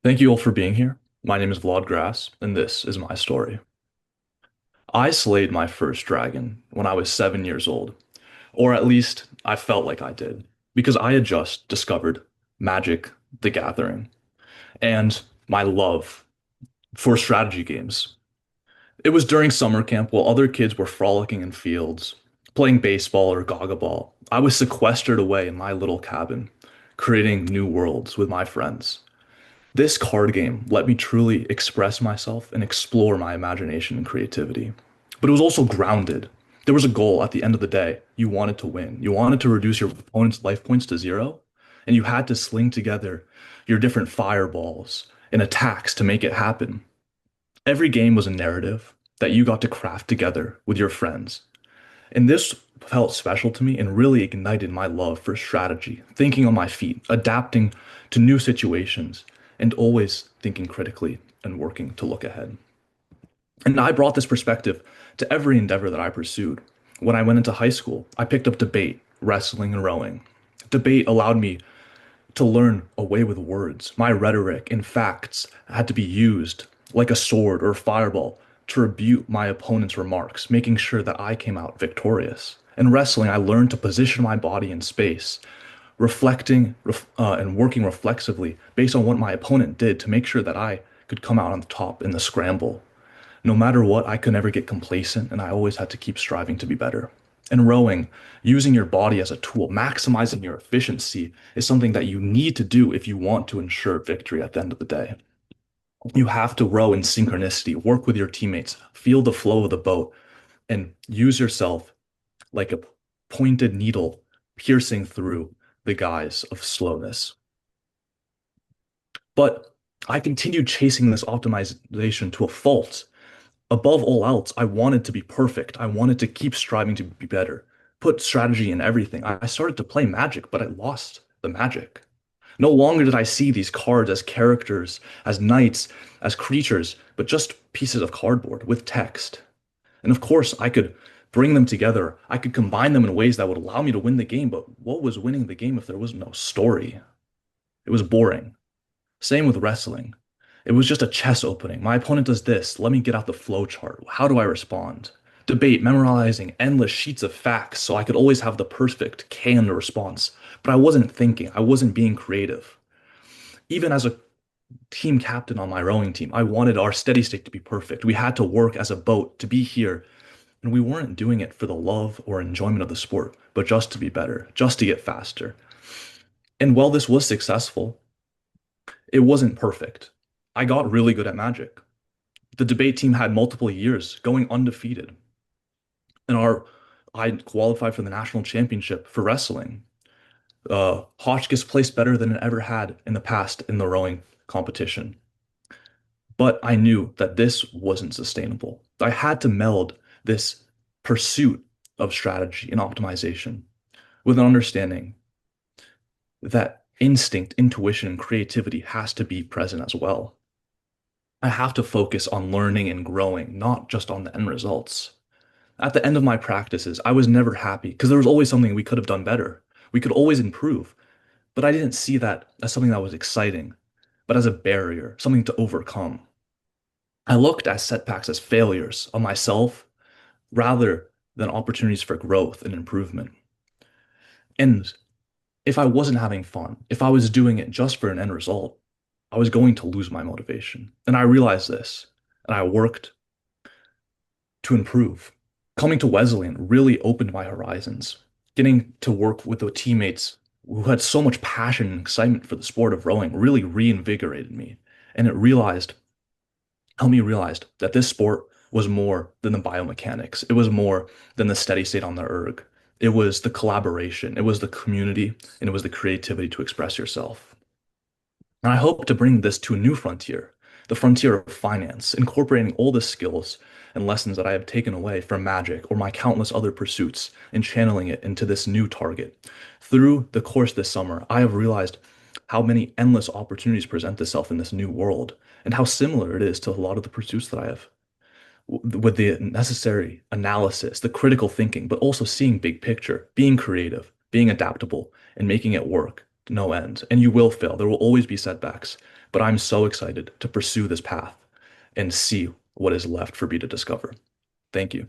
Thank you all for being here. My name is Vlad Grass, and this is my story. I slayed my first dragon when I was 7 years old, or at least I felt like I did, because I had just discovered Magic: The Gathering and my love for strategy games. It was during summer camp while other kids were frolicking in fields, playing baseball or gaga ball. I was sequestered away in my little cabin, creating new worlds with my friends. This card game let me truly express myself and explore my imagination and creativity. But it was also grounded. There was a goal at the end of the day. You wanted to win. You wanted to reduce your opponent's life points to zero, and you had to sling together your different fireballs and attacks to make it happen. Every game was a narrative that you got to craft together with your friends. And this felt special to me and really ignited my love for strategy, thinking on my feet, adapting to new situations, and always thinking critically and working to look ahead. And I brought this perspective to every endeavor that I pursued. When I went into high school, I picked up debate, wrestling, and rowing. Debate allowed me to learn a way with words. My rhetoric and facts had to be used like a sword or a fireball to rebut my opponent's remarks, making sure that I came out victorious. In wrestling, I learned to position my body in space, and working reflexively based on what my opponent did to make sure that I could come out on the top in the scramble. No matter what, I could never get complacent, and I always had to keep striving to be better. And rowing, using your body as a tool, maximizing your efficiency is something that you need to do if you want to ensure victory at the end of the day. You have to row in synchronicity, work with your teammates, feel the flow of the boat, and use yourself like a pointed needle piercing through the guise of slowness. But I continued chasing this optimization to a fault. Above all else, I wanted to be perfect. I wanted to keep striving to be better, put strategy in everything. I started to play Magic, but I lost the magic. No longer did I see these cards as characters, as knights, as creatures, but just pieces of cardboard with text. And of course, I could bring them together. I could combine them in ways that would allow me to win the game, but what was winning the game if there was no story? It was boring. Same with wrestling. It was just a chess opening. My opponent does this. Let me get out the flow chart. How do I respond? Debate, memorizing endless sheets of facts so I could always have the perfect canned response. But I wasn't thinking. I wasn't being creative. Even as a team captain on my rowing team, I wanted our steady state to be perfect. We had to work as a boat to be here, and we weren't doing it for the love or enjoyment of the sport, but just to be better, just to get faster. And while this was successful, it wasn't perfect. I got really good at Magic. The debate team had multiple years going undefeated. And I qualified for the national championship for wrestling. Hotchkiss placed better than it ever had in the past in the rowing competition. But I knew that this wasn't sustainable. I had to meld this pursuit of strategy and optimization with an understanding that instinct, intuition, and creativity has to be present as well. I have to focus on learning and growing, not just on the end results. At the end of my practices, I was never happy because there was always something we could have done better. We could always improve, but I didn't see that as something that was exciting, but as a barrier, something to overcome. I looked at setbacks as failures of myself rather than opportunities for growth and improvement. And if I wasn't having fun, if I was doing it just for an end result, I was going to lose my motivation. And I realized this, and I worked to improve. Coming to Wesleyan really opened my horizons. Getting to work with the teammates who had so much passion and excitement for the sport of rowing really reinvigorated me. And helped me realize that this sport was more than the biomechanics. It was more than the steady state on the erg. It was the collaboration, it was the community, and it was the creativity to express yourself. And I hope to bring this to a new frontier, the frontier of finance, incorporating all the skills and lessons that I have taken away from magic or my countless other pursuits and channeling it into this new target. Through the course this summer, I have realized how many endless opportunities present itself in this new world and how similar it is to a lot of the pursuits that I have with the necessary analysis, the critical thinking, but also seeing big picture, being creative, being adaptable, and making it work to no end. And you will fail. There will always be setbacks, but I'm so excited to pursue this path and see what is left for me to discover. Thank you.